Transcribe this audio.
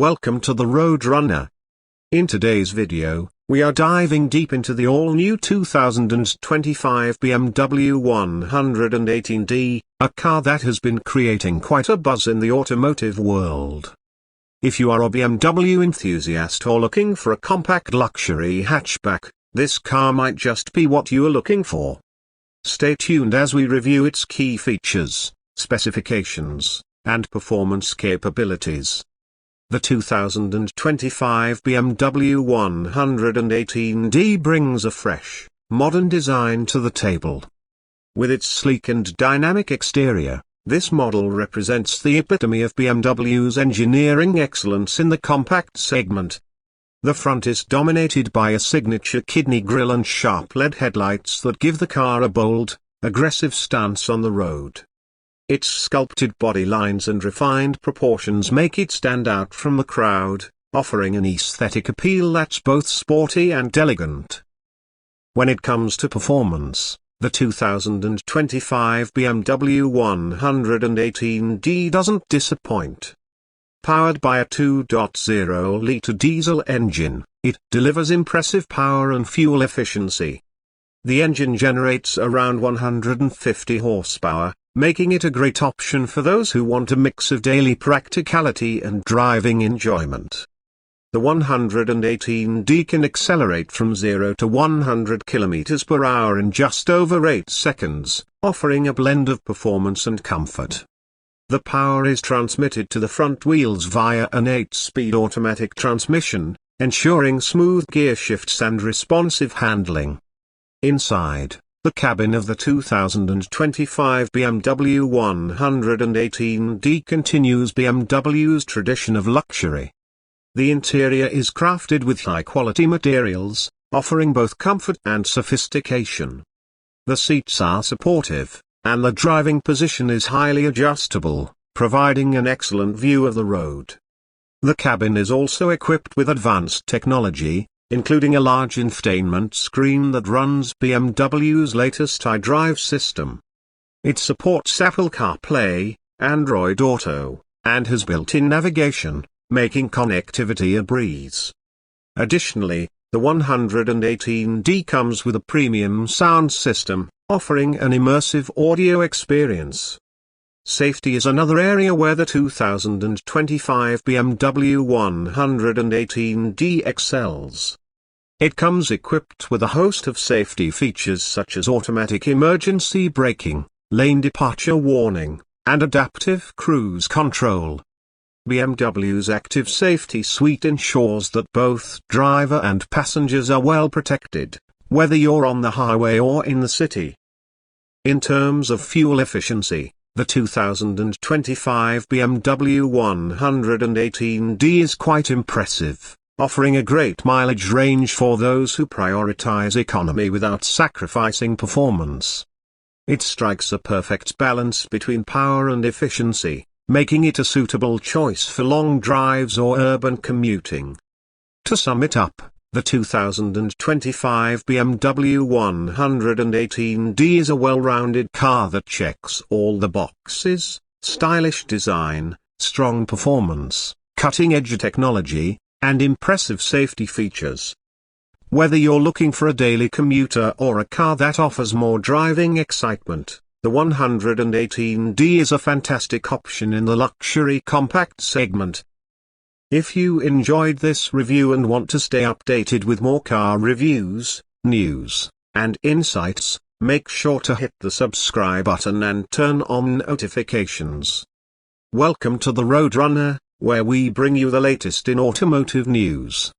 Welcome to the Roadrunner. In today's video, we are diving deep into the all-new 2025 BMW 118d, a car that has been creating quite a buzz in the automotive world. If you are a BMW enthusiast or looking for a compact luxury hatchback, this car might just be what you are looking for. Stay tuned as we review its key features, specifications, and performance capabilities. The 2025 BMW 118d brings a fresh, modern design to the table. With its sleek and dynamic exterior, this model represents the epitome of BMW's engineering excellence in the compact segment. The front is dominated by a signature kidney grille and sharp LED headlights that give the car a bold, aggressive stance on the road. Its sculpted body lines and refined proportions make it stand out from the crowd, offering an aesthetic appeal that's both sporty and elegant. When it comes to performance, the 2025 BMW 118d doesn't disappoint. Powered by a 2.0-liter diesel engine, it delivers impressive power and fuel efficiency. The engine generates around 150 horsepower, making it a great option for those who want a mix of daily practicality and driving enjoyment. The 118d can accelerate from 0 to 100 km per hour in just over 8 seconds, offering a blend of performance and comfort. The power is transmitted to the front wheels via an 8-speed automatic transmission, ensuring smooth gear shifts and responsive handling. Inside, the cabin of the 2025 BMW 118d continues BMW's tradition of luxury. The interior is crafted with high-quality materials, offering both comfort and sophistication. The seats are supportive, and the driving position is highly adjustable, providing an excellent view of the road. The cabin is also equipped with advanced technology, including a large infotainment screen that runs BMW's latest iDrive system. It supports Apple CarPlay, Android Auto, and has built-in navigation, making connectivity a breeze. Additionally, the 118d comes with a premium sound system, offering an immersive audio experience. Safety is another area where the 2025 BMW 118d excels. It comes equipped with a host of safety features such as automatic emergency braking, lane departure warning, and adaptive cruise control. BMW's active safety suite ensures that both driver and passengers are well protected, whether you're on the highway or in the city. In terms of fuel efficiency, the 2025 BMW 118d is quite impressive, offering a great mileage range for those who prioritize economy without sacrificing performance. It strikes a perfect balance between power and efficiency, making it a suitable choice for long drives or urban commuting. To sum it up, the 2025 BMW 118d is a well-rounded car that checks all the boxes: stylish design, strong performance, cutting-edge technology, and impressive safety features. Whether you're looking for a daily commuter or a car that offers more driving excitement, the 118d is a fantastic option in the luxury compact segment. If you enjoyed this review and want to stay updated with more car reviews, news, and insights, make sure to hit the subscribe button and turn on notifications. Welcome to the Roadrunner, where we bring you the latest in automotive news.